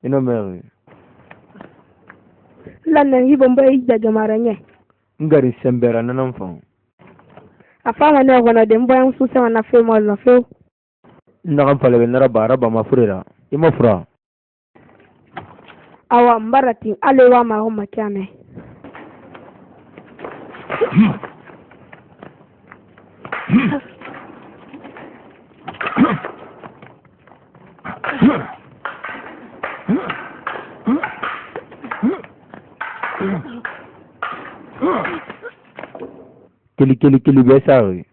ino meri lannan yi bomba yi da jamaranye ngari sembera nanan fan afama ne gona de mboyan su sama na fe mo na fe ndagan fale be nara bara ba mafurira ima fura awa mbarati alewa ma ho makiame kili be sari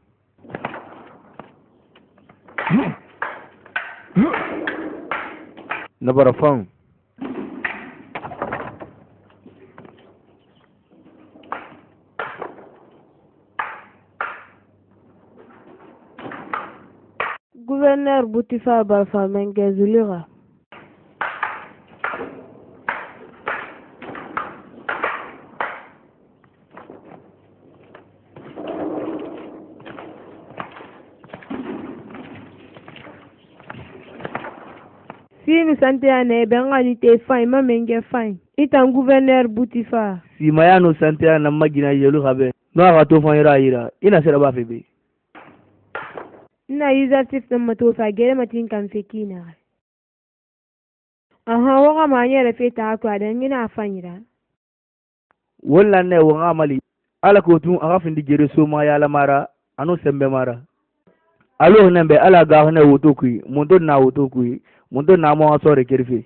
na bara fan gouverneur Boutifa Barfa Mengue Zulira. Si nous santé ane bengali te fine ma Mengue fine. Itan gouverneur Boutifa. si maya no santé na magina yelu habe no aga to fan ira ina sera ba febe Ina usertif na matosa gere matin kan fekina. Aha waka manyere feta akwa da ngina afanyira. wala ne wa amali ala ko tun aga findi gere so ma ya la mara anu sembe mara alo nembe ala ga ne woto kui mundo na mo sore kerfe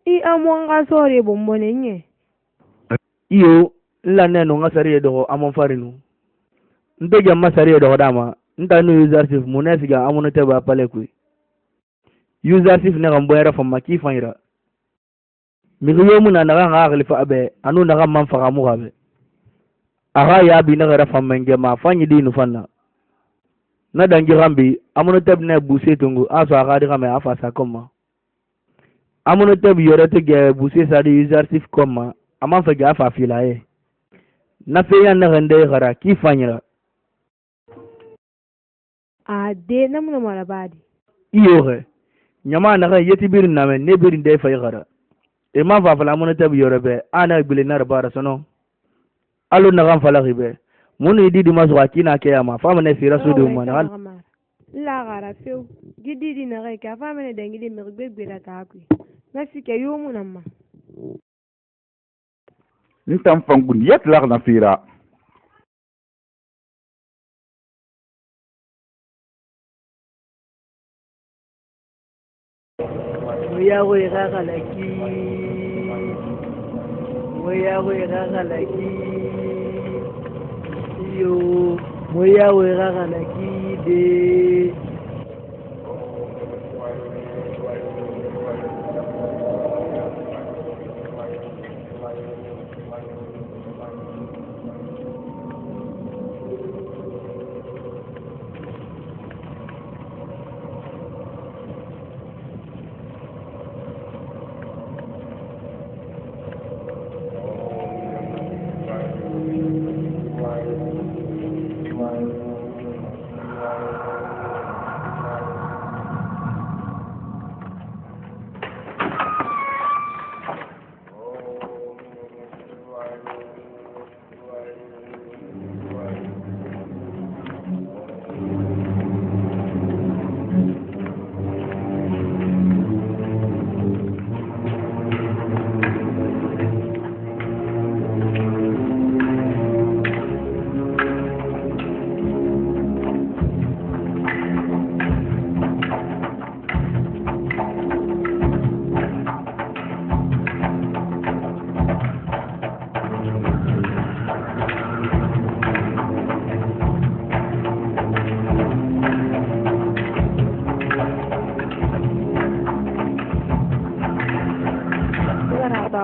I amon ga sore bombone nye. iyo la ne no ngasari do amon farinu nde jamma sari do dama nda no usertif munesiga amono te ba pale kui usertif ne gambo era fam maki fanira mi yo muna na ga khalifa abe anu na ga man faga mu gabe aga ya bi na ga fam menge ma fanyi dinu fanna na dangi gambi amono te ne buse tungu aso aga di game afa sa koma amono te bi yore te ge buse sa di usertif koma aman fa ga afa filaye na fe ya na gande gara ki fanyira Ade namuna marabadi. iyo he nyama na ga yeti birin na me ne birin de fa gara e ma fa fala mun tabi yore be ana gbele na bara sono alo na gan fala ribe mun idi di maso akina ke ama fa mane sira so do man la gara feu gidi di na ga ka fa mane dangi de me gbegbe la ta ku na sike yo mun amma ntam fangun yet lag na fira Moya go iraga laki yo moya go iraga laki de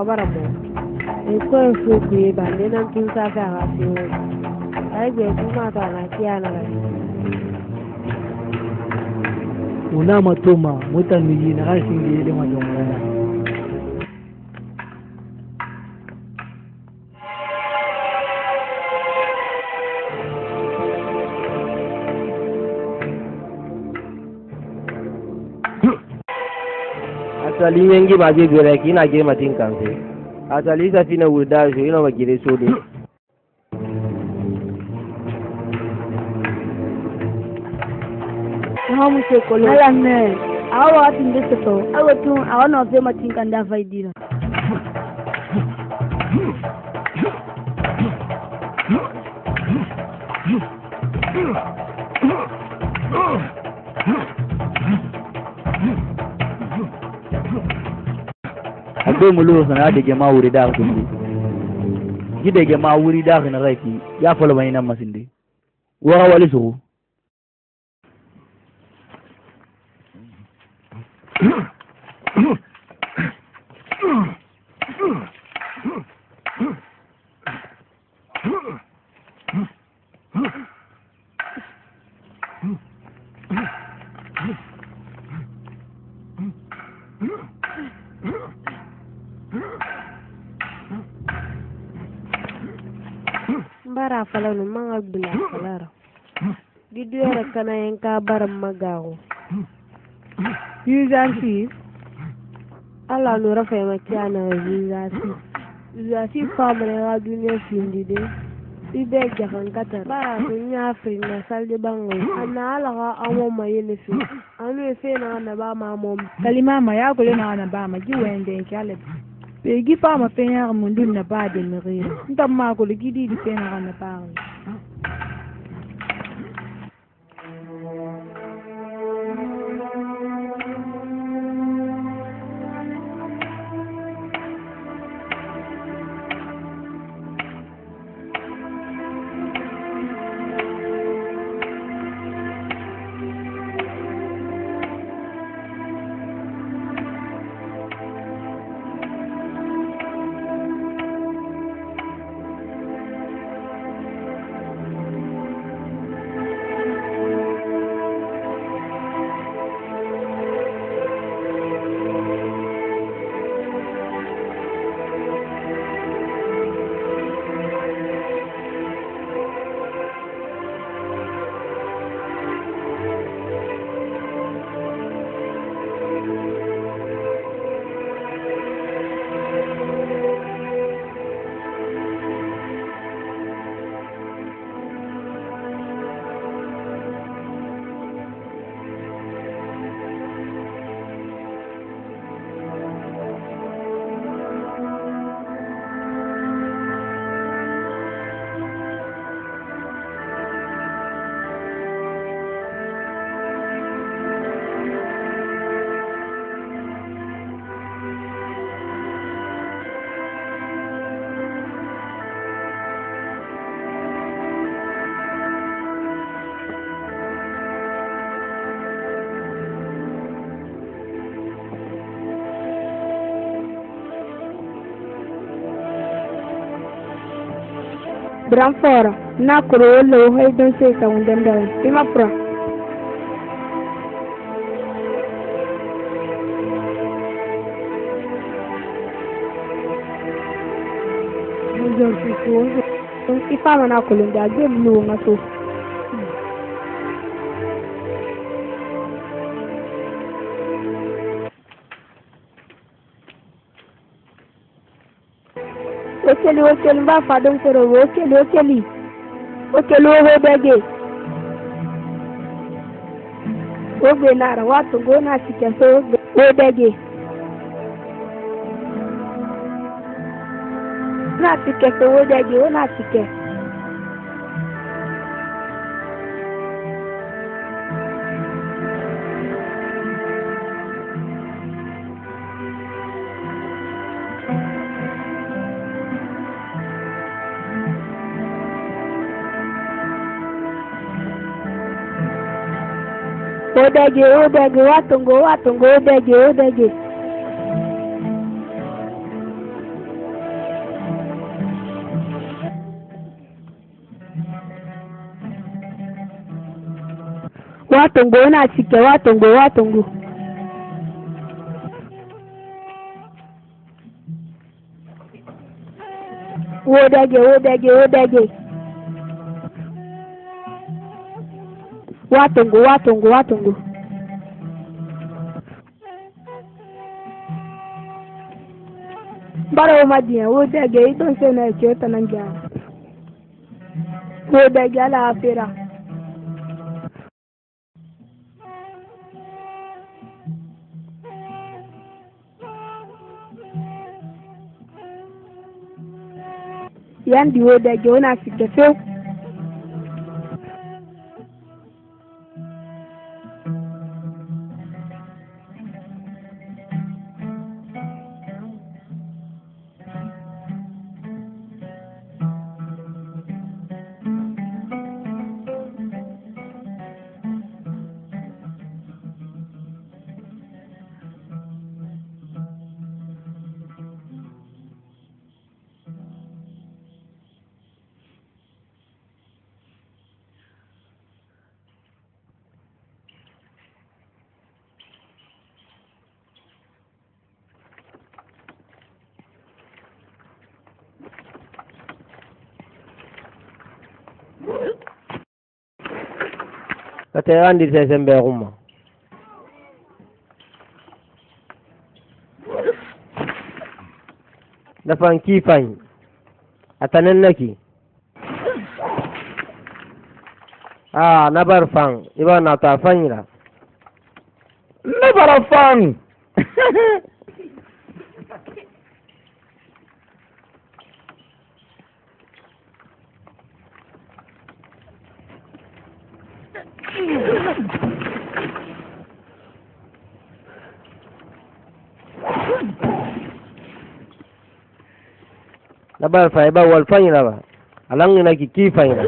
barabo. Eko efu kuye bande na mtunsa fa hafi wo. Aigwe kuma ta na kiana la. una matoma mutanu na rashingi ile majongana asali yengi ma je bere kina je matin kanse asali sa fina wuda so ina ma gire so de ha mu se kolo ala ne awa tinde to awa tun awa no fe matin kan da faidira abe mulu sana de jama wuri da kundi gide jama wuri da kana raiki ya fala mai nan masinde wara wali so bara fala no manga bula falara gidu yara kana yanka baram magawo yusansi ala no rafa ma kiana yusansi famre la dunia findide ibe jahan kata bara kunya afrina salde bango ana ala ga amo mayele fi anu efe na ba ma mom kalima ma ya gole na ba ma gi wende kyale be gi fa ma fe ya mundun na ba de mire ndam ma ko gidi di fe na ba Branfora na kuro lo hay don se ta undanda ima pro Muzo fiku ifa mana kulunda ge blu mato Okeli mba fadon soro okeli wo bege ogbe nara watu go na chike so wo bege na chike so wo bege wo na chike Odege, watungo, odege. Watungo na chike, watungo. Odege. Watungo. Bara o madia o de ge don se na ke tananga. O de ge ala afira. Yandi o de ge ona sikefe. Kata andi sembe rumma. Dafan kifan. Atanen naki. Nabar fang. Iba na ta fanyira. Never a fun. Nabar fa iba wal fanyira ba. Alang ina ki fanyira.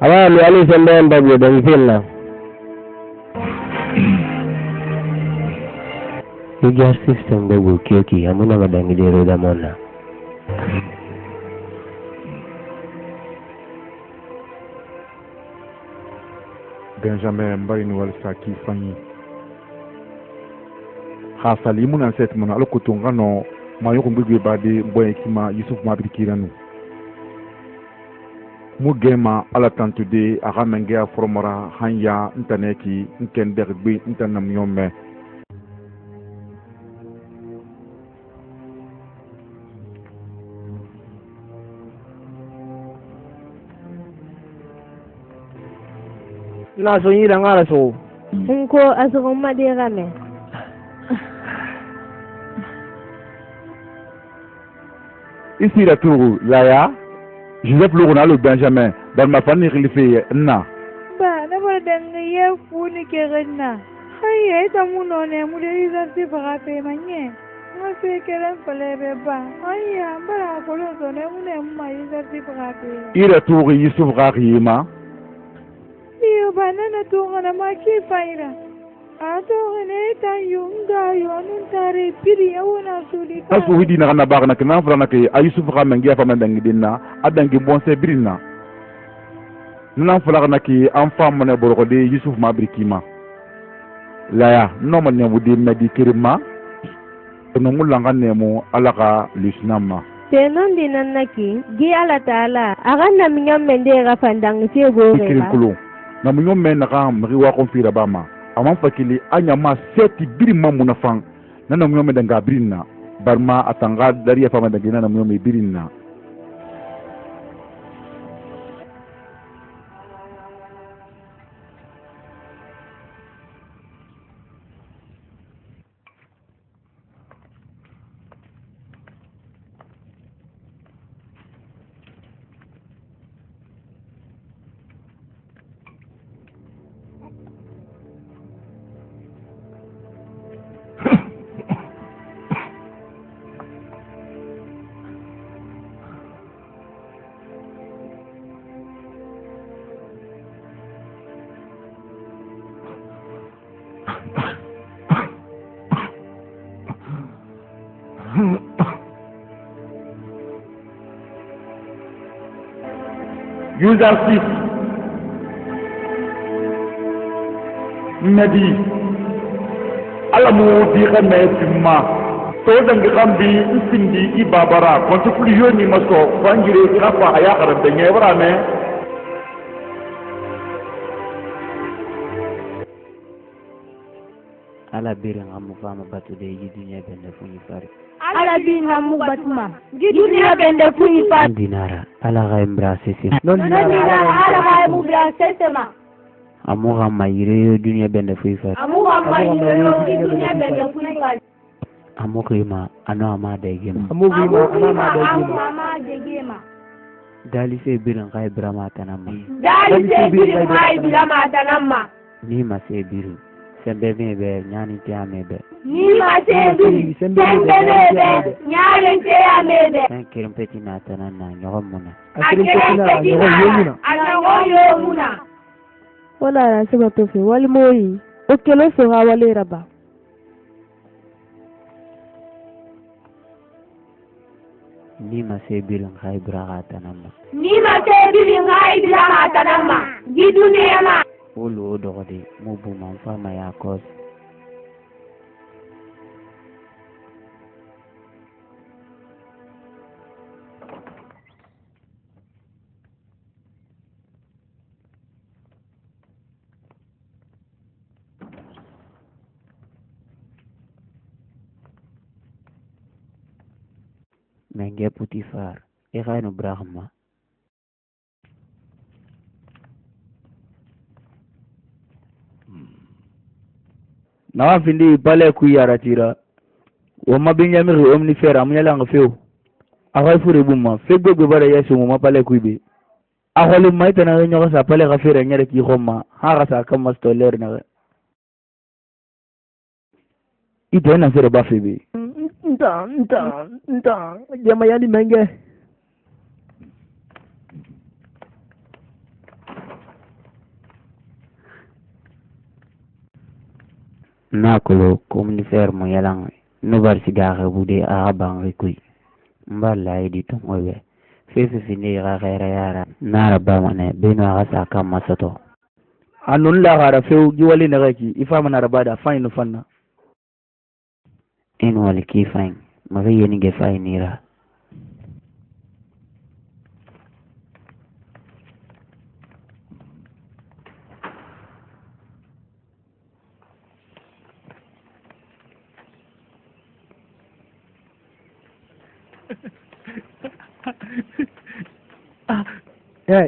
Awali alisema mbabu dangfilna. Igar system babu kyoki amuna madangide roda mona. Benjamin Mbarini walisa ki fanyi khasali mun an set mun alokuto ngano mayo ko ngbe bade boye kima Yusuf Mabirikiranu mu gema ala tantude aga menge a formora hanya interneti nken derbe internet nyome na so yira ngala so Nko asoko madera me. ici la tour Yaya Joseph Loronalo Benjamin dans ma famille khilife na Ba na ba danga ye funi ke ganna. Haye ta muno ne mu de izarti fara pe manye. Ma se kelen kolebe ba. Aya bara ko lo so ne mu ne ma izarti fara pe. ira tour Yusuf Rahima Iyo banana tunga ma ki faira. Ato ne ta yunga yonun tare piri awona sudi. asu hidi na kana bagna kana frana ke Yusuf Rahima ngia fama dangi dinna adangi bonse birina nana fala kana ki enfant mona boroko de Yusuf Mabirikima laya no man ne wudi medi kirma no mulanga nemo alaka lisnama Tenon dinan naki, gi ala taala, agan na mingam mende ga fandang se go kirin kulo na munyo men na ka mri wa konfira bama amam fakili anya ma seti biri mamuna fang na munyo men danga birina barma atanga dari ya fama dangina na munyo me birina User 6 Nadi Alamu di khamma to dangi kambi sindi ibabara kontu fuliyo ni maso fangire kafa aya karanta nyebara me ala biri ngamu fama batu de yidunya bende funyi fari Ala bi ngamu batuma. Dunia bende funi pa. dinara ala ga embrase si non dinara Ala ga mu bra sesema. amu ga mayire yo dunya bende funyi fari Amu ga ma yiro dunia bende funi pa. amu kima ano ama de gema amugi ma ana ma da Amu gima mama de gema. dali se biri ngai brama tanama Dali se bi mai bila mata namma. ni ma se biri sembe be nyani ti amebe Ni ma se bi sembe be nyaare te amebe. kan kirim peti na tanana nyogom mona akirin petina yo yemina Ana go yo muna. Wala ra se bato fe wali moyi. O kelo so ga wali raba. ni ma se biri ngai braga tanama Ni ma se bi mai bila mata namma. Gi dunia ma. ulu odogode mubu man fama ya kos menge putifar no brahma na findi pale ku yaratira o ma binyami ri omni fera munyala nga feo aga fure bumma fegbe gbe bara yesu mo ma pale ku be agole mai tana nyoga sa pale ga fera nyare ki khoma ha ga sa kam stoler na ite na fere ba febe nta jama yani menge nakolo communifer mo yalang no bar sigare bude a bang kuy mballa idi to mobe fefe fini ga gaira yara nara ba mane beno ga saka masato anun la gara feu giwali na gaki ifa mana rabada fine no fanna in wali ki fine maka yeni ge fine nira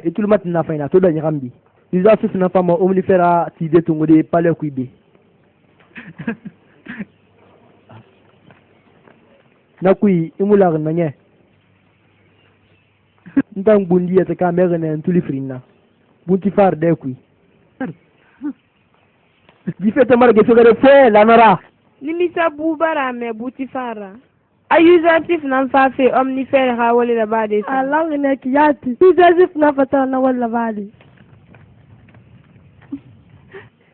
et tout le matin na fine to da nyarambi iza su na fama omnifera ti de tungo de pale kuibe na kui imular na nye ndang bundi ya ka mere na ntuli frina bunti far de kui di fete marge so gare fe la nora nimisa bubara me buti fara ayuzatif nan fa fe omnifera ha wali la bade Allah ne kiyati ayuzatif na fata na wala bade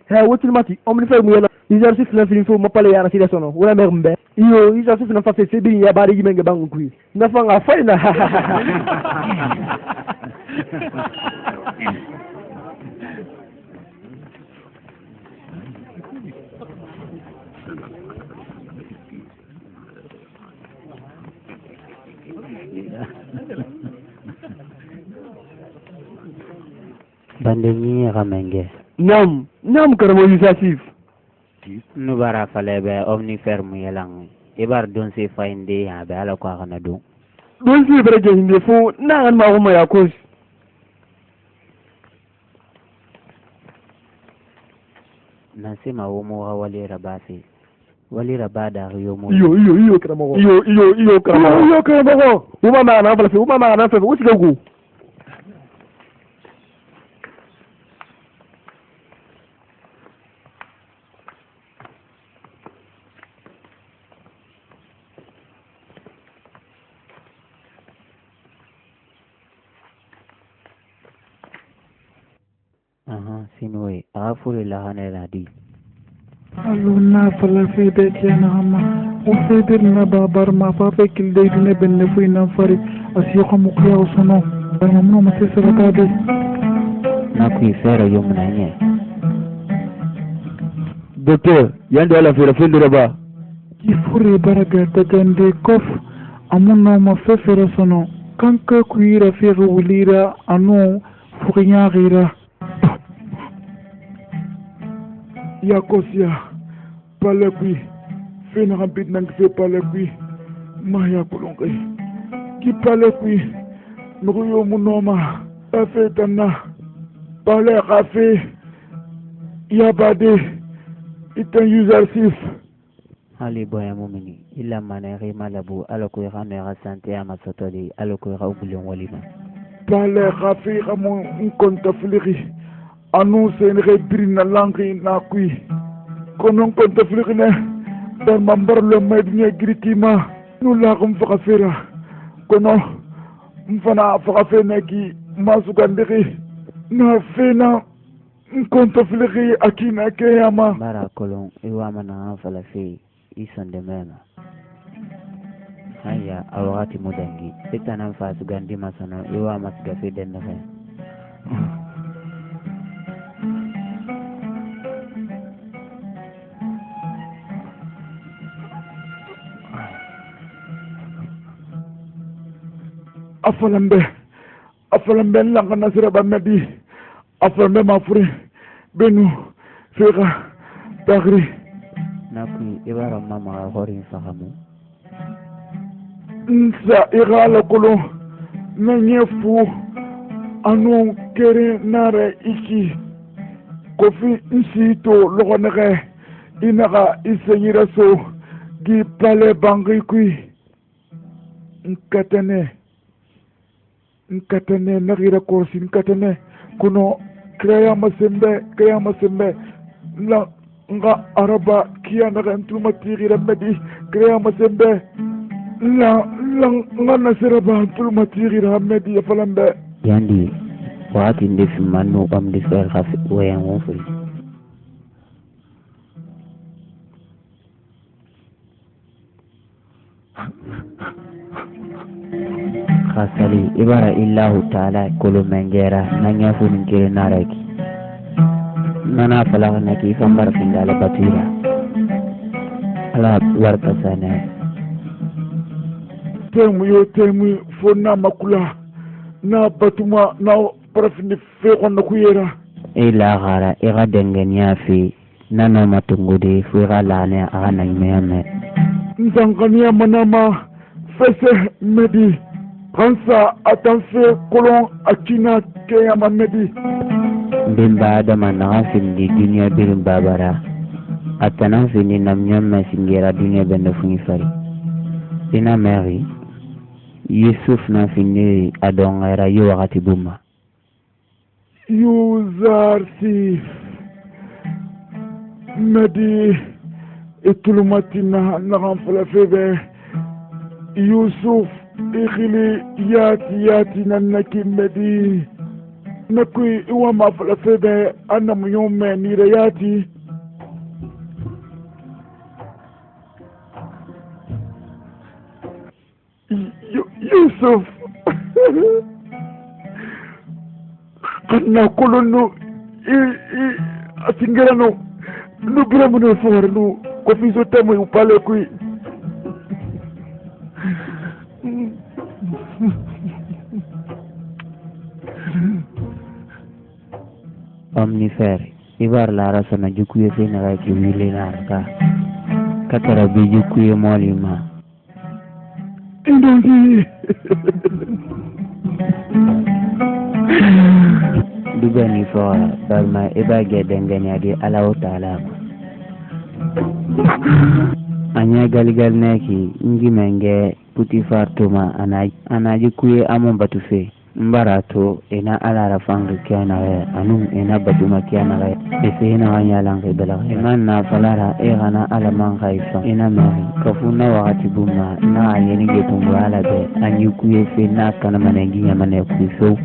he wotul mati omnifera mu yana exercice na film fo mapale yara sida sono wala mer mbe iyo exercice na fa fe sebi ya bari gimenge bangu kui na fa nga fa na bande ni ramenge Nyam karamo Yusuf. Nu bara fale be omnifere mu yelang. Ibar don se fainde ya be ala ko kana do. Don se bere je hinde fo na an ma ko ya ko. Na se ma wo mo wali rabasi. Wali rabada yo mo. Iyo karamo. Iyo karamo. Iyo karamo. Uma ma na fale, uma ma na fale, uti go. Sinwe afuri la hanela di aluna fala fi be tena hama o fedir na babar ma fa fe kil de ne benne fu na fari asiyo mu khiya sono bana mu ma se sara de na ku fera yo munanye docteur yande ala fera fendira ba ki furi baraga ta gande kof amuno ma fe fera sono kanka ku ira fe wulira anu fuqinya gira Yakosia palekui fena hambit nang se palekui maya kulongai ki palekui nuyo munoma afe tanna pale kafe yabade itan user sif hali boya mumini illa manari malabu alako yana sante ama sotoli alako raubulon walima pale kafe kamo nkonta fliri anu senre birina langi na kui konon konta flikne dar mambar lo mednya gritima nula kum fakafera kono mfana fakafena ki masukandiki na fena konta fliki akina keyama bara kolon iwa mana fala fi isonde mema haya awati mudangi itana fasu gandi masano iwa masgafi denne afalambe langa nasira bamedi afalambe mafure benu fika takri naku ibara mama horin fahamu nsa igala kulu nanyefu anu kere nare iki kofi nsito logonege inaga isenyira so gi pale bangi kui nkatane nagira korsi nkatane kuno kreya masembe la nga araba kia naga ntuma tigira medi kreya masembe la nga nasira ba ntuma tigira medi afalambe yandi wati ndefi manu amdi fer khaf wayan wofri khasali ibara illahu ta'ala kulu mengera nanya funin kire naraki nana fala na ki fambar pindala batira ala warta sana temu fo na makula na batuma na parafini fe kono kuyera ila gara ira dengenya fi nana matungude fuira lane ana imeme nzangania manama fese medi kansa atanse kolon akina keyama medi bimba adama na findi dunia birim babara atana findi namnyama singera dunia benda fungi fari ina meri Yusuf na findi adongera yo wakati buma Yuzarsif Medi itulumatina nagamfala febe Yusuf ikhili yati nanaki Medi nakui iwa mafala febe ana muyome nira yati Yusuf kanna kolonu asingera no bira mo no for no ko fiso temo upale kui omnifere ibar la rasa na jukuye fe na ki wile na ka katara bi jukuye molima indongi dugani fora balma iba gedenganya di Allah taala anya galigal neki ngi menge puti fartuma anaji kuye amon batufe mbarato ina ala rafang kiana anum ina batuma kiana esena wanya lange bela iman na falara gana ala man khaifa ina mari kafuna wakati buma na ayeni getumbu ala be anyu kuye fe na kana manengi nyamane kuiso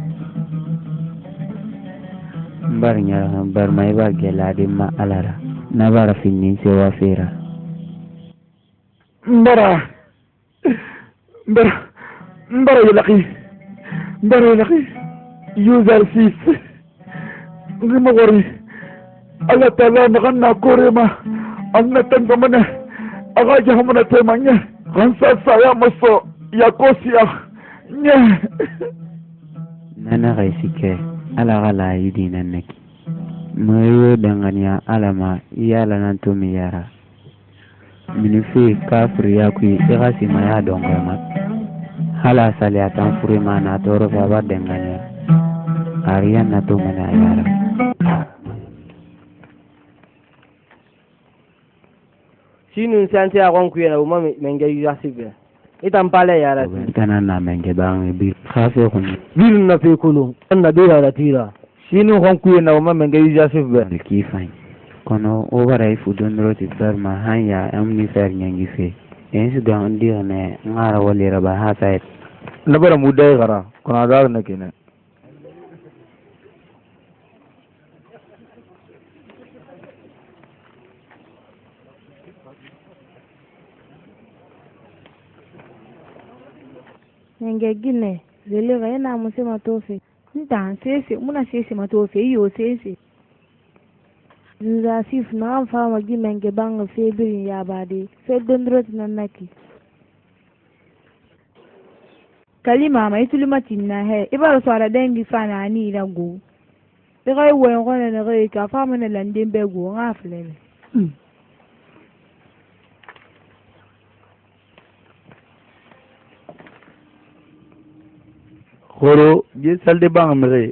barnya barmai ba geladi ma alara na bara finni se wafira mbara yalaki Yuzarsif ngima wari Allah taala naganna korema anna tangamana agaja hamana temanya kansa saya maso yakosia nye nana gaisike ala gala yidina neki moyo danganya alama yala nantumi yara minifi kafri yakui igasi maya dongama hala sali atan furima na toro fa danganya ariyan na to mana yara sinu santi akon kuyena uma menge yasibe itan pale yara tana na menge bangi bi khafe kun bil na fe kulu anna be la tira sinu kuyena uma menge yasibe kifai kono obara ifudon roti farma hanya amni fer nyangi fe ensu ga ndia ne ngara wali raba hasa nabara mudai gara kono dar na kine Ngegine zele ga ina musema tofe nta sese muna sese matofe iyo sese Yuzarsif na fama gimenge banga febiri ya bade sai dondrot nanaki kalima mai tulumatin na he ibaro swara dengi fana ni na go daga wen gona na ga ka fama na landin bego ngafle horo je salde bang mere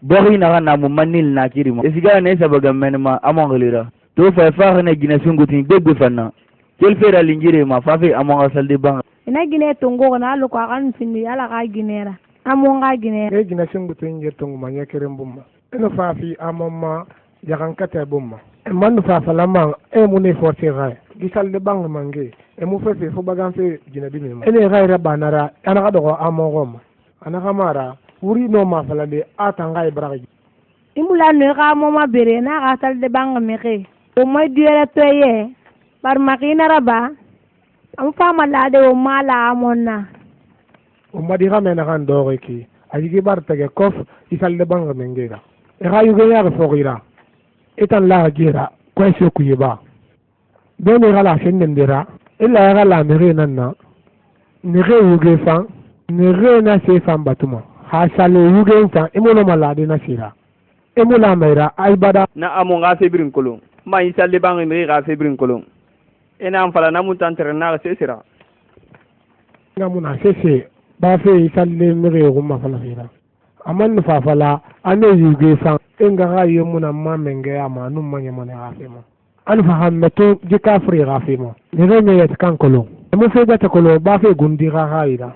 bori na kana mu manil na kirimo esiga ne sabaga menma amongalira to fa ne gina sungutin gbegbe fanna kel fera lingire ma fa fe amonga salde bang ina gine tongo na lo kwa kan findi ala ka ginera amonga ginera gina sungutin je tongo ma nyakere mbumma eno fa fi amomma jagan kata bumma man fa lama mu ne forti ray gisalde bang mange mu fe fo bagan fe gina dimi ma ene ray rabanara ana ka dogo amongoma ana kamara wuri no ma falande atanga ibrahim imula no ka mo ma bere na ka sal de bang meke o ma diere toye par makina raba am fama la de o mala amonna o ma di ramena kan do ki aji bar tege kof isal de bang mengega e ga yugo ya ko gira itan la gira kwai se ku yeba be ne gala shin den dira illa ya gala mere nan na ne re yuge fan ne re na se fan batuma ha sale yuge fan imono malade na sira emola mera aibada na amu nga febrin kolon ma yi salle bang mi ga febrin kolon ina am fala na mun tan tere na se sira ngamuna sese ba fe salle mere gumma fala sira aman fa fala ane yuge fan inga ga yemuna ma menge ya ma num manya mane afema an fa hammeto jika fri gafema ne re me yet kan kolon mo fe gata kolon ba fe gundi ga ga ida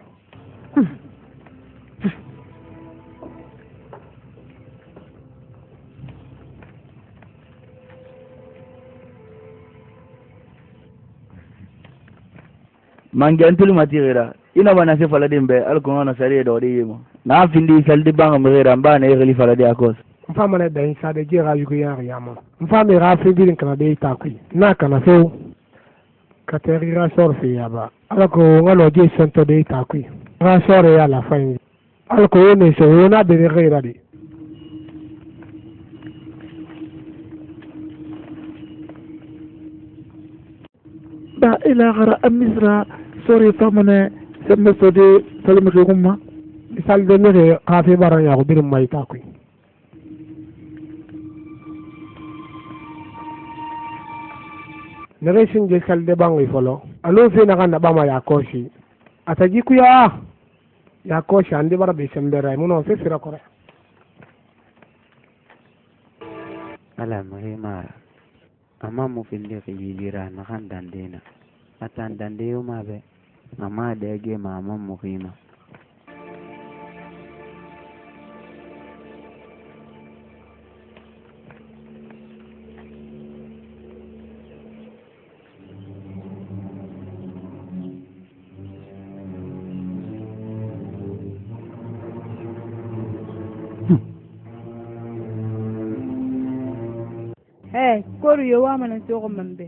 mange antulu matirira ina bana se fala dembe alko na sare do de yimo na findi saldi banga mera mbana e khalifa la de akos mfa mana da insa de jira yugo ya yama mfa me ra fe bilin kana de takui na kana fe kateri ra sorfe ya ba alko ngalo je sento de takui ra sore ya la fain alko ne so na de re de ba ila gara amisra sore famane sembe sode salmi khumma sal de mere kafe baran ya ko birim mai takui nere sinje salde bangi folo alo fe na kana bama ya koshi ataji kuya ya koshi ande bara be sembera muno fe sira kore ala muhima ama mu finde ke yira na kan dandena atan dande yo mabe ama dege mama muhima koru yo wa manan so mambe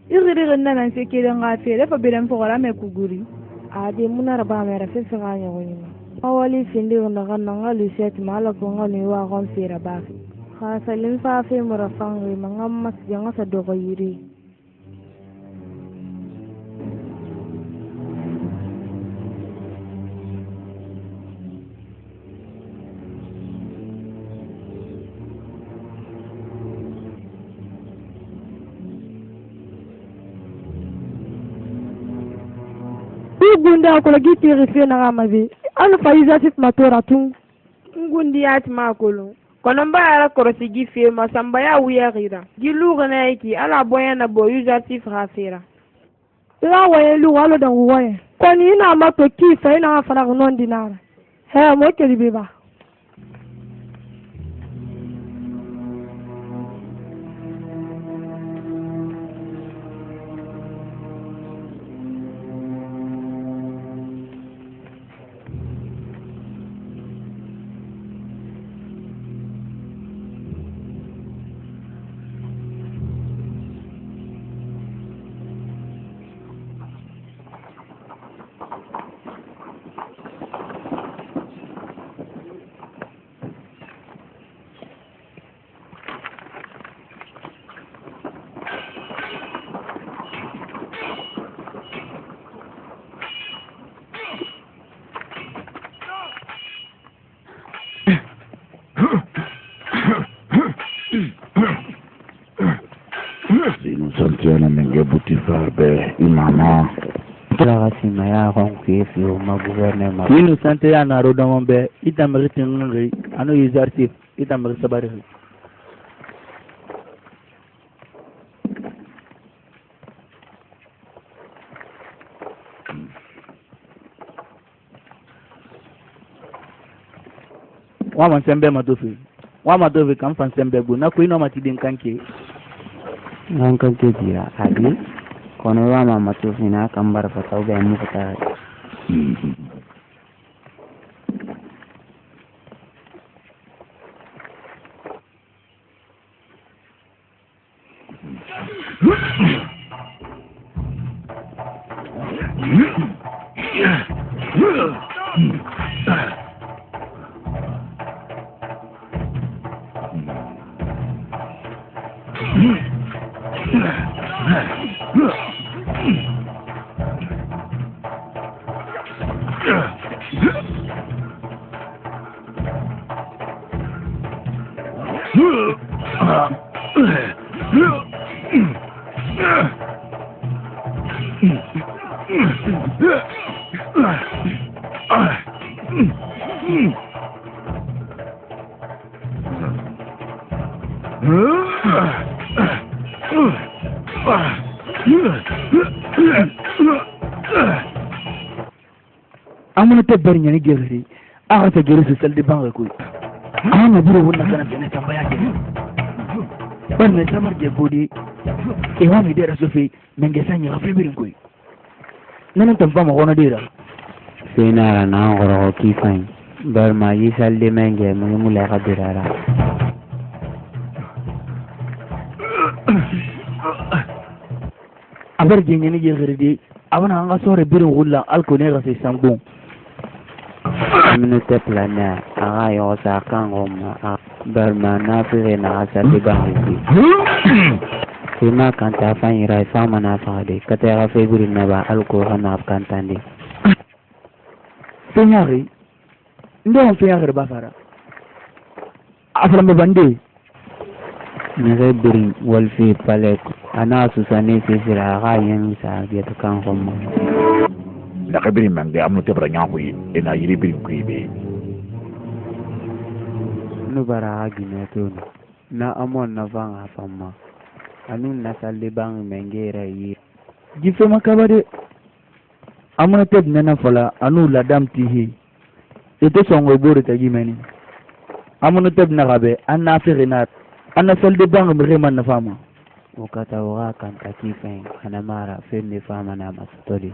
igiri ganna nan se ke dan gafe da fa bidan fa wala me kuguri ade munar ba me rafe se ga nyawo ni awali findi na ganna ngali set mala ko ngani wa gon sira ba ha salin fa fe murafan ri mangam mas janga sa do ko yiri gunda ko la giti refe na gamabe an faiza sit matora tun ngundi yat makolo kono ba ala korosi gife masamba ya wiya gira gilu gana yiki ala boya na bo usatif rafira la waye lu walo dan waye koni ina mato kifa ina fara non dinara he mo ke libiba Santiana menge Butifar be imama kila sima ya ronki fio ma gouvernement inu sante ya na rodo mombe itamri tinngri anu exercice itamri sabari wama sembe matofi wama dovi kam fan sembe bu na ko ino matidin kanke nan kan ke jira abi kono wa mama to fina kan bar fa tau ga mu fata amuna te bari nyani gerri aga ta gerri su salde banga koy amana buru wonna kana bene tambaya ke ban ne samar je godi e wami de rasofi menge sanyi ga febirin koy nanan tampa ma gona dira Sina na ngoro ki fain bar ma yi salde menge mu la ka dirara abar je nyani gerri de abana anga sore birin wulla alko ne ga sai sambon minute plana aga yo sa kangoma bar ma na fere na salde bangi Sima kanta fain rai fama na fade kata ga febiri na ba alko hana kantande fenyari ndo on fenyari ba fara afala me bande nere birin walfi palek ana susane sisira ga yen sa biya kan homo la kabiri mangde amno tebra nyaako yi ena yiri birin kuibe no bara gine to na amon na vanga fama anun na salde bang mengera yi gife makabade amuna teb nena fala anu ladam tihi ete songo bore tagi meni amuna teb na gabe anna firinat anna salde bang mreman na fama wakata wa kan takifen ana mara fenne fama na mastori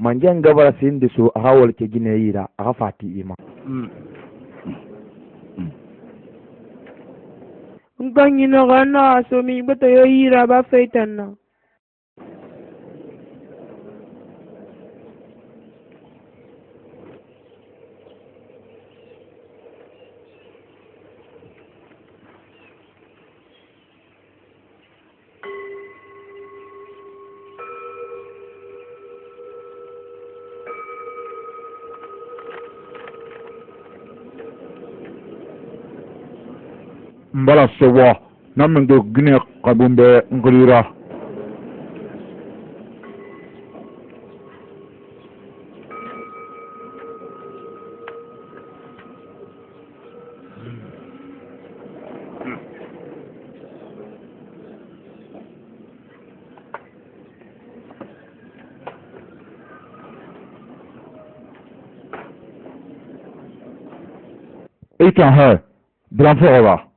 manjan gabara sin da so a hawal ke gina yira a fati ima ganyi na gana so mi bata yo yira ba faitan na mbala sewa na mendo gine kabumbe ngulira Eitan he Blanfora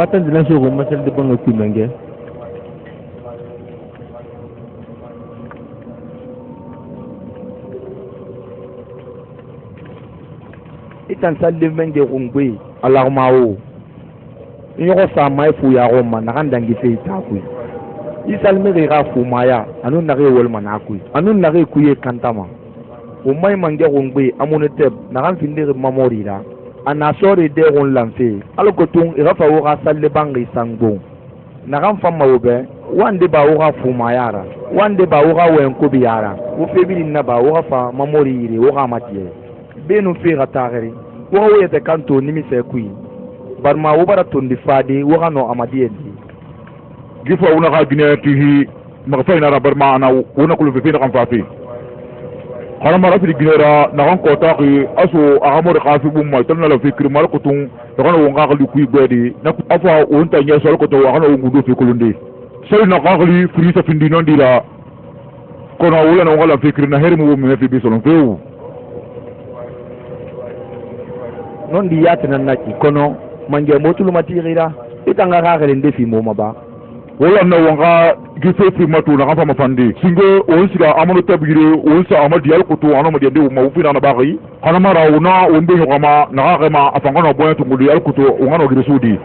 katan dinan so ko masal de bango ki menge itan salle menge ngwe alarmawo nyoko sa mai fu ya roma na kan dangi fe ta ku isal me ga fu maya anu na re wol mana ku anu na re ku ye kantama o mai mange ngwe amonete na kan finde mamori la ana sore de ron lamfe alko tun ira fa wo ga salle bangi sangbo na kan fama wo be wande ba wo ga fu mayara wande ba wo ga wen ko biyara wo fe bi na ba wo ga fa mamori ire wo ga matiye benu fe ga tageri wo wo yete kanto nimi se kui barma wo bara tondi fade wo ga no amadiye gifa una ga gine tihi magfa ina rabar ma ana una kulu fi na kan fafi xana mara fili ginera naxan kotaki aso axamode xa fiɓuma talna la fikirma al kotun axana wongaxali kuy gwedi afa wonta ñeso al koto axana wongundo fikolundi sali naxaxali frisa findinondila kono wulana wonga la fikirna herimu wo meme fi bisonon fewu non di yatinan naki kono mange motuluma tixira itanga xaxele ndefi moma ba wala na wonga gife fi matu na kafa mafandi singo on siga amano tabire on sa amadi al kutu ano madi de ma ufina na bagi kana mara una wonbe nyoma na ga ma afanga no boya tungudi al kutu ngano gire sudi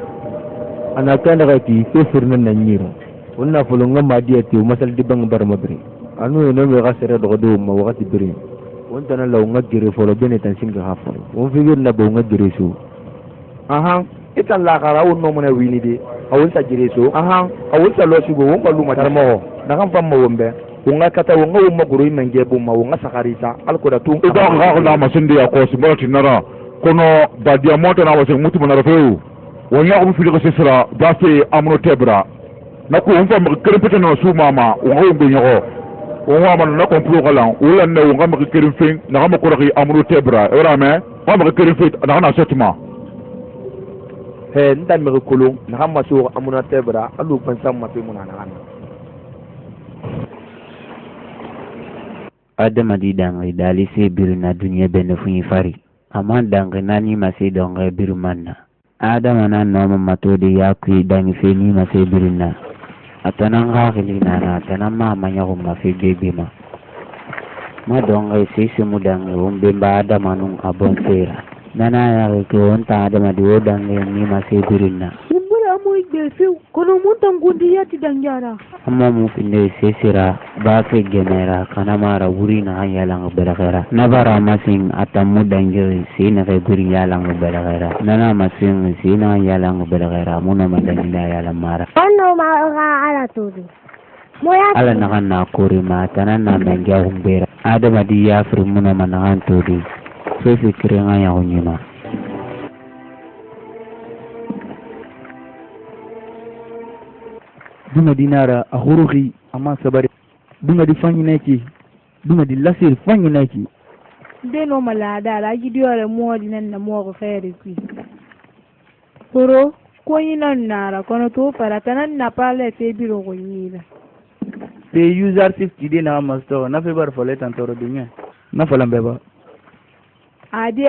ana kanda kati fefirna na nyiro wonna fulunga madi ati masal di bang bar mabri anu no me gasere do do ma wakati biri wonta na law ngagire folo bene tan singa hafa won figir na bo ngagire su aha itan la kara won no mona wini de awon sa jire so aha awon sa lo sigo won balu ma tarmo na kan fam mo wombe wonga kata wonga won maguru menge bu ma wonga sakarita alko da tun ko ga ga ma sindi ya ko simati nara kono ba dia mota na wase mutu na rafeu wonya ko fi ko sesra ba fe amno tebra na ko won fam kerepete no su mama wonga won nyoko wonga man na ko pro kala wala ne wonga ma kerefin na ma ko raki amno tebra ora me ba ma kerefit na na setima he ndan me kulum na hamma so amuna tebra alu pan samma pe munana ana adama di dangai dali se biru na dunia bende funyi fari ama dangai nani masih dongai biru manna adama na noma matodi yakui dangi fe ni masih biru na atanang hakili na atanang mama nyaku mafi bebe ma dongai se semudangi umbemba adama nung abon sera nana ya ke onta adama di odangi ni masih biru na mo igbefe kono montan gundi yati danjara amma mu finde sesira ba fe genera kana mara wuri na yalang belagera nabara masing atamu danjiri sina fe guri yalang belagera nana masing sina yalang belagera muna madangina yalang mara ano ma ala tudu moya ala nakan na kuri ma tanan na mengya humbera adama di ya fri muna manakan tudu fe fikri nga ya hunyima dunga dinara a huruki amma sabari dunga di fanyi neki dunga di lasir fanyi neki de no malada la gidiore modi nan na mo ko fere qui poro ko yinan nara kono to para tanan na pale te biro ko yira te user 50 de na master na fe bar fole tan toro dunya na folan beba ade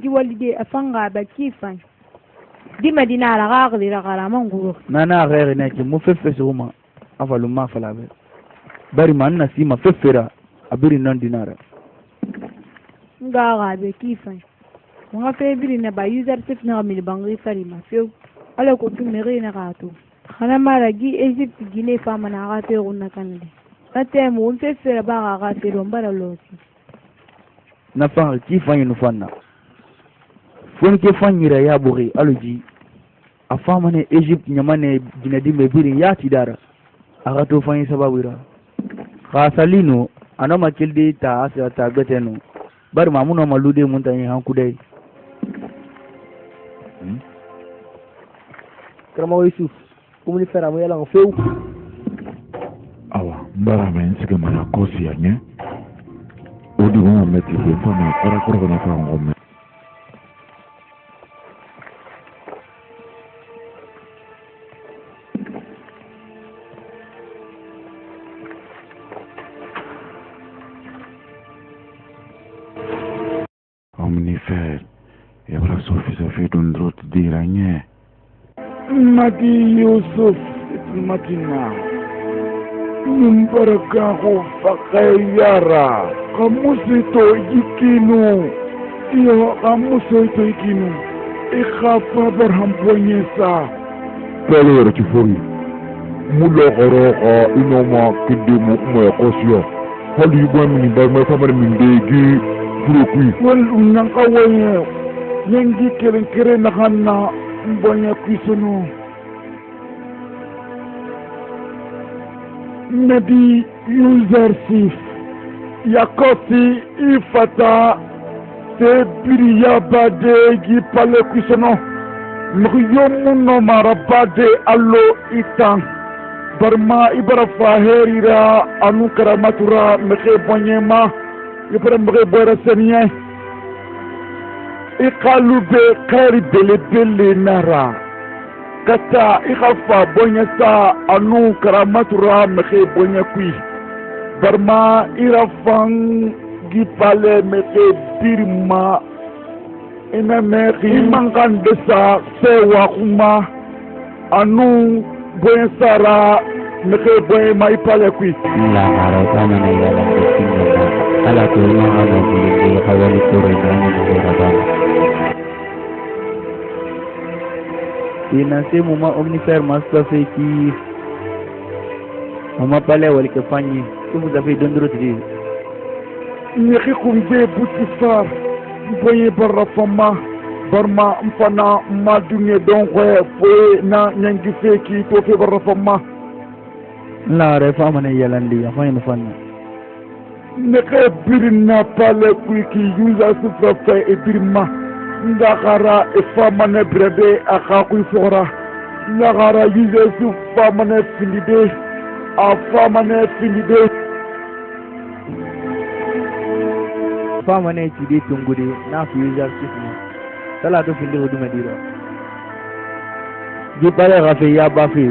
jiwali de afanga ba kifan di medina la gagli la gara manguro nana gere ne ki mu fefe suma afalu ma fala be bari man na sima fefera abiri non dinara ngaga be kifan nga fe biri na ba user sif na mi bangi fari ma fe ala ko tu meri na gato khana mara gi Egypt gine fama na gate runa kande ate mu fefera ba ga te rombara loti na fa kifan yinu fanna fon ke fanyira ya buri aluji a fama ne Egypt nyamane jinadi me biri ya tidara aga to fanyi sababira khasalino anoma kildi ta asa ta betenu bar mamuno malude mun tan hanku dai Krama Yusuf kumuni fera mo yala ngofeu awa mbara men sike mana kosi anye odi mo meti ko fama kora na fa ngome omnifer yabra sofi sofi dundrot diranye Mati Yusuf Matina Mbaraka ko fakayara kamusito yikinu iyo kamusito yikinu ikhafa barham ponyesa pele yoro chifori mulo goroka inoma kidimu mo kosyo hali bwami ba ma famar min degi burokui wal unankawaye yengi kere na hanna mbonya kwisono Nabi Yuzarsif Yakosi Ifata Tebiri Yabade Gipale Kwisono Mriyomuno Marabade Allo Itang Barma Ibara Faherira Anukara Matura Meke Bonyema ibrahim bora senye ikalube kari bele nara kata ikhafa bonya sa anu karamatura mekhe bonya kui barma irafang gipale mekhe birma ina mekhi mangan desa sewa kuma anu bonya sara mekhe bonya mai pale kui la harokana na yala kusinga ala tuwa ala kulingi hawali kurena ni rabana et dans ce moment omnifère master fait qui on m'a parlé ou que Fanny que vous avez donné d'autres idées Niki kumbe Potifar boye barafama barma mfana madunye donkwe foye na nyangi feki tofe barafama la réforme ne yalandi afanye mfana neke birina pale kuiki yuza sufafe e birima ndakara e famane brede akakui fora ndakara yuza sufamane filide a famane filide famane chide tungude na fi yuza sufni sala to filide odu medira je pare rafe ya bafi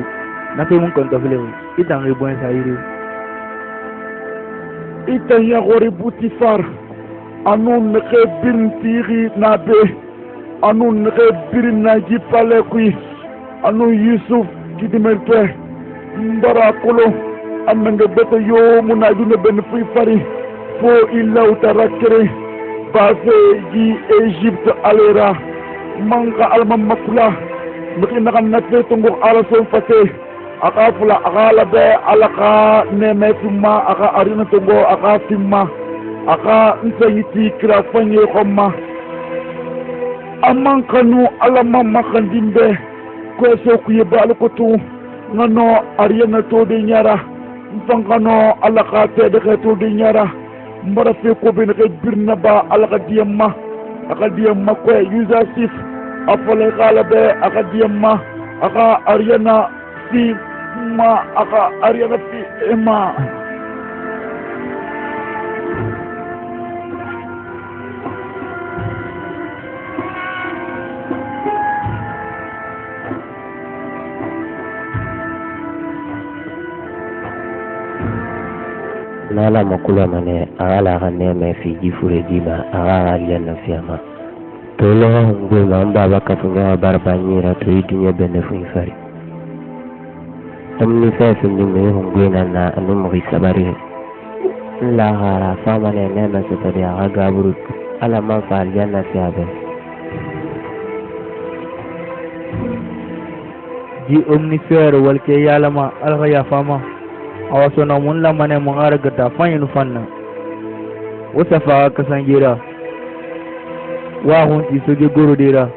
na fe mun konto file itan re bon saire itan ya gori Potifar anu neke birintiri na be anu neke birin na jipale kui anu Yusuf kidimertwe mbara kolo ananga beta yo muna dune ben fui fari fo illa utarakere base ji Egypte alera manga alma makula mukina kan natte tungu ala so fate aka fula aka labe alaka nemetuma aka arina tungo aka timma aka nsayiti kira fanye khomma amman kanu alama makandimbe ko so kuye bal ko tu ngano ariyana to de nyara mfangano alaka te de to de nyara mbara fe ko be ne birna ba alaka diyamma aka diyamma ko Yusuf afale galabe aka diyamma aka ariyana fi ma aka ariyana fi ma nala makula mane ala gane me fi jifure jima ala aljanna fiama tolo ngwe mamba bakafunga barbanyira to idunya benefu ifari amni fa fundi me ngwe na anu mri sabari la gara fama ne na se tadi aga burut ala ma fa aljanna fiabe ji omnifère walke yalama alga ya fama awasona mun la mane mun aragata fanyin fanna wata fa kasangira wa hunti soge goro dira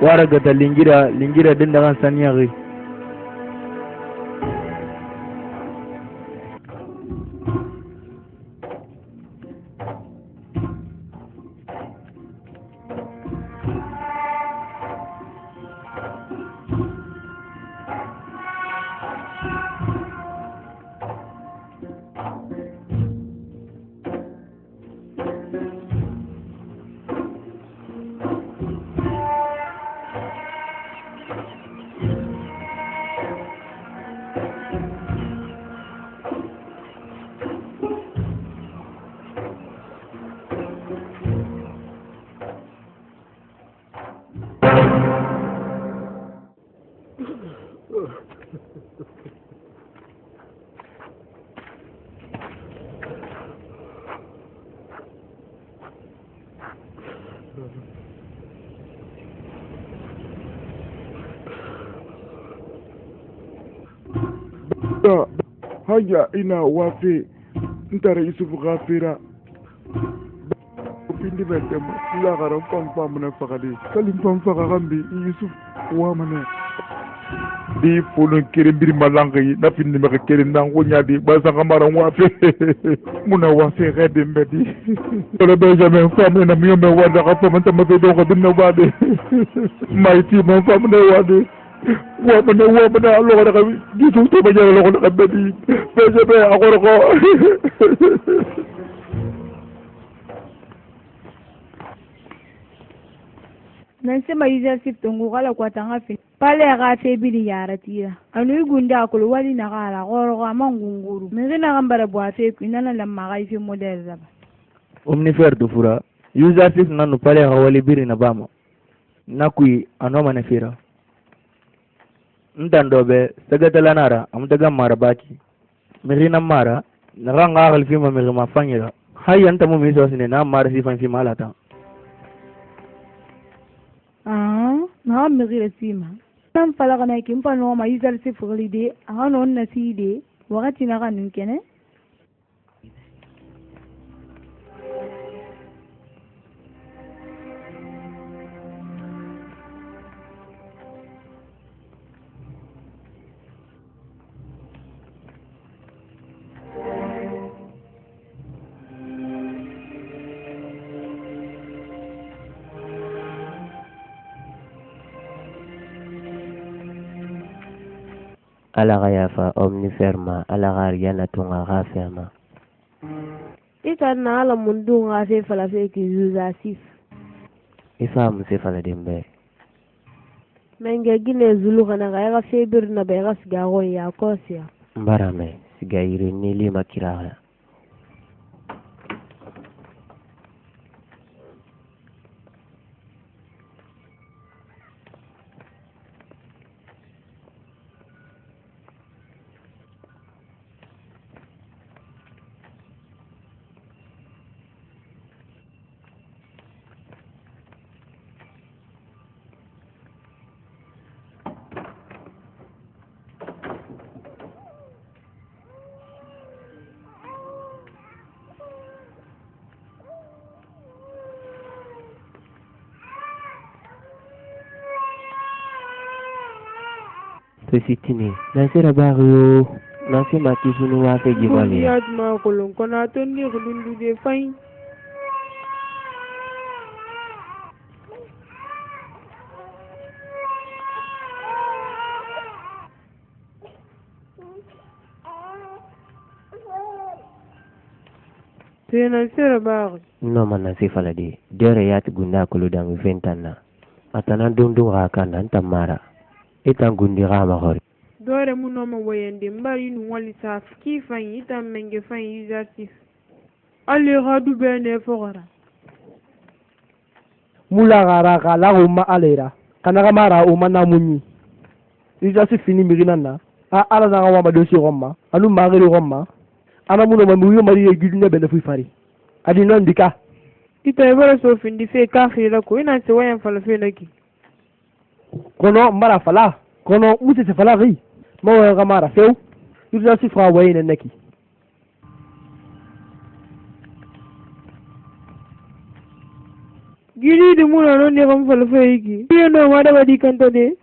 waragata lingira din da kan sanyari haya ina wafe ntara Yusuf ghafira pindi bentem la gara fam na fakadi kalim fam fakagambi Yusuf wa mane di fulun kiri mbiri malangi na pindi meka kiri nangu nyadi basa kamara wafe muna wafe gede mbedi ole benjamin fam na miyome wada kafa manta mabedo ko binna wade maiti mo fam na wade wabana alo ko ka gisu to ba jalo ko ka bedi beje be akoro ko nan sema exercice tongu kala kwatanga fi pale ga fe bili yara tira anu gunda ko wali na gala goro amangunguru mengina gambara bwa fe kunana lamma ga fi model zaba omnifer do fura exercice nanu pale ga wali biri na bama nakui anoma na fira ndandobe sagatala nara amdaga mara baki mirina mara naranga agal fi ma mirima fanyira hayyan tamu miso sine na mara si fan fi malata na miri sima tan falaga na kin fa no ma exercice fulide ano na side wakati na kan kene Ala yafa omniferma ala gariana tunga gafema ita na ala mundu nga fe fala fe ki zuza sif ifa mu se fala dembe menge gine zulu kana ga ga fe bir na be ga siga go ya kosia mbarame siga ire nili makira Sitini nasira bario nasema kisunu wafe jibali ya ma kolon kona to ni gudundu de fain tena sira bari no mana sifala di dere yat gunda kuludang ventana atana dundu hakana ntamara ita gundi gama hori dore mu no ma wayende mbari nu wali saf ki fayin ita menge fayin exercice ali gadu bene fogara mula gara kala umma alera kana gamara umma na munyi exercice fini mirina na ala na wa ma dosi romma anu magere romma ana muno ma muyo mari e gidune bene fu fari adi non dika ita ebara so findi fe ka khira ko ina se wayan fala fe naki kono mara fala kono muti se fala ri mo wa gamara few exercice fra wayne naki giri de muno non ne gam fala fe yi ki no ma da wadi kanto de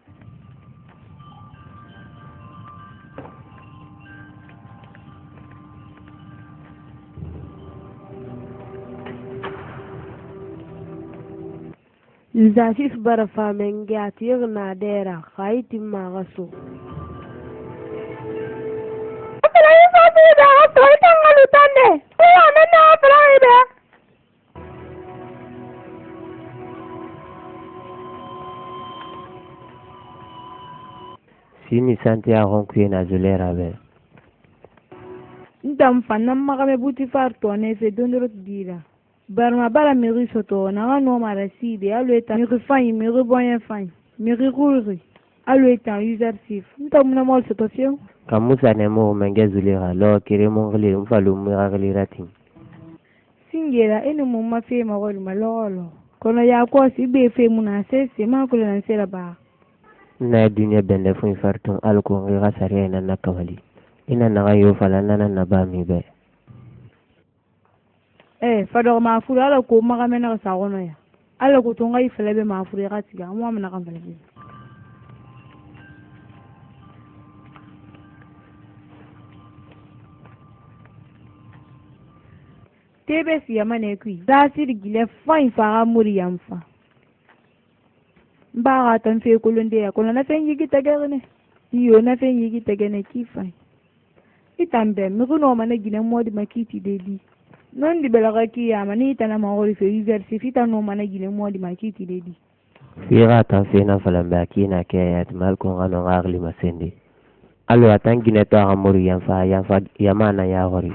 Exercice bara famenge atir na dera khaiti magaso Apela ifa bida toita ngalutande Oya nana apela ibe Sini Santiago kuye na zulera be ndam fanam magame buti fartone se dondro dira barma bala miri soto na no maraside alweta miri fany miri boyen fany miri ruri alweta exercice ndam na mol soto fio kamusa ne mo menge zulera lo kire mo ngli mfalu miragali ratin singera ene mo mafe magol malolo kono ya ko si be fe muna sese ma ko na sera ba na dunya bende fun farton alko ngira sare na nakawali ina na yo fala na ba mi be fado ma furu ala ko maga mena sa gono ya ala ko tonga ifele be ma furu ga tiga mo amna kan fele tebe si yamane kui zasir gile fain fara muri yamfa mbaga tan fe kulunde ya kono na fen yigi tagane iyo na fen yigi tagane kifai itambe mi kuno mana gine modi makiti dedi non di belaga ki ya mani tana ma hori fe exercice fita no mana gine modi makiti dedi Fira tan fena falamba kina ke ayat mal ko ngano ngagli masende. Alo atangine to amuri yanfa yamana ya hori.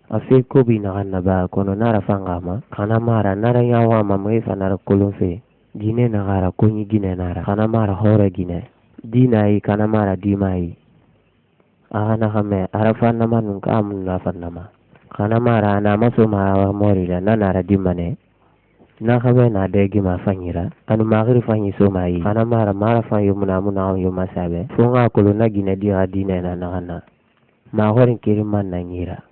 Afi ko bi na ganna ba kono nara fangama kana mara nara yawa mamre fanara kolonfe. Gine na gara kunyi gine nara kana mara hore gine. Dinai kana mara dimai. Agana kame arafa nama nunka amun nafa nama. Kana mara ana maso mara mori la nanara dimane. Na kame na degi ma fanyira. Anu magiri fanyi so mai. Kana mara fanyo muna yo masabe. Funga kulu na gine dira dine na nagana. Magorin kiri man na nyira.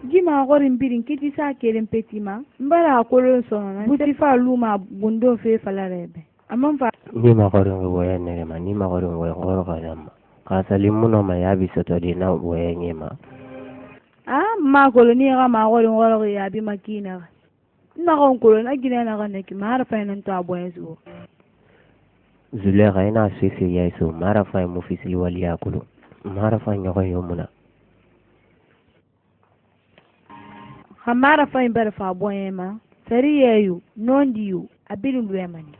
Gima gorin birin kiti sa keren petima. Mbara kolon sona. Buti fa luma bundo fe falarebe. Amman fa. Ni magorin woye nerema. Ni magorin woye ngoro kanama. Kasali muno mayabi soto di na woye nyema. Ma koloni ga magorin ngoro yabi makina. Na gon kolon agina na ga neki mara fa nan to aboyesu. Zulega ina sisi yesu mara fa mu fisili wali yakulu. Mara fa nyogo yomuna. Hamara fa imbere fa aboyema. Sari yeyu nondi yu abirin wemani.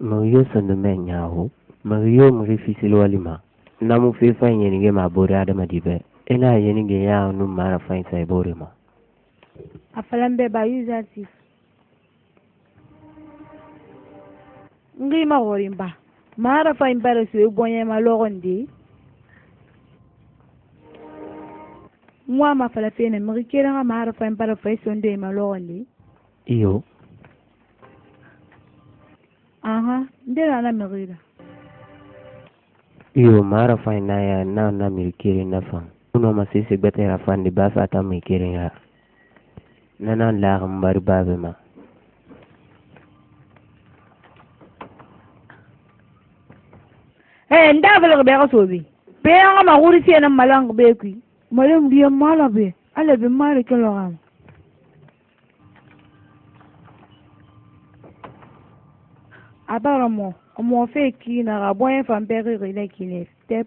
Mariyo sandu menyahu. Mariyo muri fisili wali ma. Namu fifa yenige ma bori adama dibe. Ina yenige ya nu mara fa insai bori ma. Afalambe ba yuzatif. Ngi ma gorimba. Mara fa imbere su ebonye ma logondi. Mwa ma fala fene mrikera nga mara fa imbere fa isonde ma logondi. Iyo. Aha, ndela na mrira. Iyo mara fa inaya na mirikiri na fa. Uno masisi betera fa ndi ba fa ta mirikiri nga. Nanan la mbari babe ma. Ndavele be ga sobi. Be nga ma guri se na malang be ku. Malem dia mala be. Ala be mari ke lo gam. Abara mo fe ki na ga boyen fam be ri le kine step.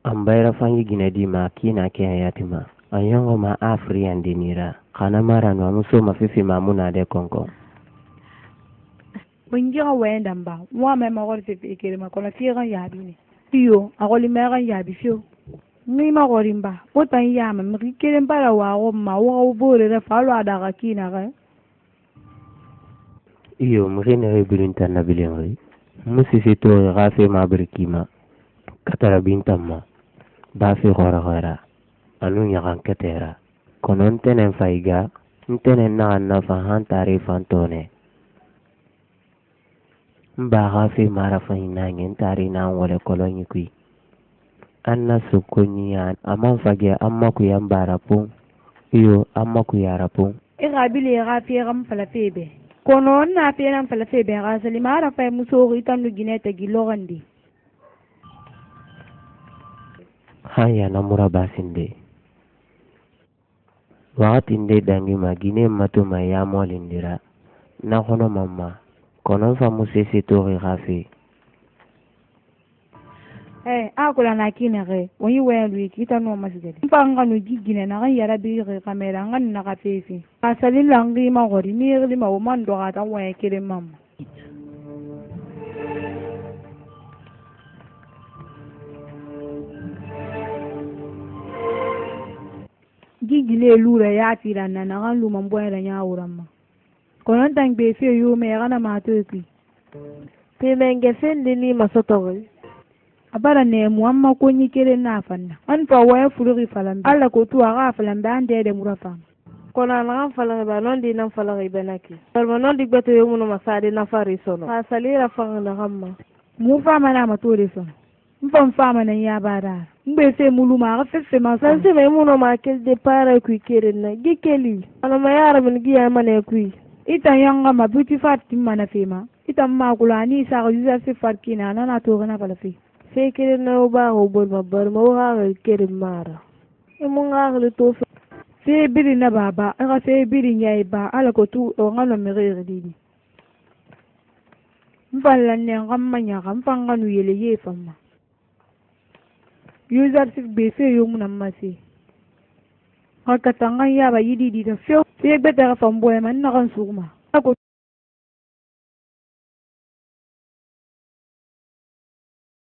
Ambaira fanyi gine di ma kina ke yatima. Ayongo ma afri andinira. Kana mara no muso mafifi mamuna de konko. Bungira wenda mba. Mwa me ma gori se fikiri ma kona figa yabi ni. Iyo, agoli mera yabi fio. Ni ma gori mba. Ota yama mrikere mbara wa ma wa ubore re falo adaga kina ga. Iyo mrine rebirinta na bilenri. Musisi to rafe ma brikima. Katara bintama. Bafi gora. Anu nyakan ketera. Konon tenen faiga. Ntenen na fahan tarifan tone. Mbaga fi mara fahina ngin tari na wale kolonyi kui. Anna sukuni ya amman fage amma ku yan barapun. Iyo amma ku yarapun. Irabili rafi ram falafebe. Kono na fi ram falafebe rasali mara fa muso itanu gineta gilorandi. Haya namura basinde. Wakati inde dangi magine matu mayamo lindira. Na kono mama. Konon fa musisi tori rafi. Akula na kine re. Wonyi welu kita no masjid. Mpanga no gigine na kan yara bi re kamera ngan na kafefi. Asali langi ma gori ni ri ma woman do ata wa kire mam. Gigile lura ya tira na kan lu mambo era nya urama. Konon tang be fe yu me kana ma to ki. Pe menge fendi ni masotogol. Abara ne mu amma ko nyi kere na fanna. An fa waya fulugi falambe. Alla ko tu aga falambe ande de murafa. Kona na falanga ba non di nan falanga ibenaki. Parma non di gbeto yo muno masade na fari sono. Ha salira fanga na hamma. Mu fa mana ma to de sono. Mfam fa mana ya bara. Mbe se muluma ga fefe ma san se me muno ma kel de para ku kere na gikeli. Ana ma yara min giya mana ku. Ita yanga ma buti fati mana fema. Ita ma kula ni sa ga yuza se farkina na to gana falafi. Fe kere na ba ho bol ma bar ma ha ga kere mara. E mun ga ga to fe biri na baba aga fe biri nyai ba ala ko tu o ngalo mere didi. Mbala ne ngamma nya gampanga nu yele ye fama. User sif be fe yo mun amasi. Hakatanga ya ba yidi di da fe beta ga fambo e man na kan sugma.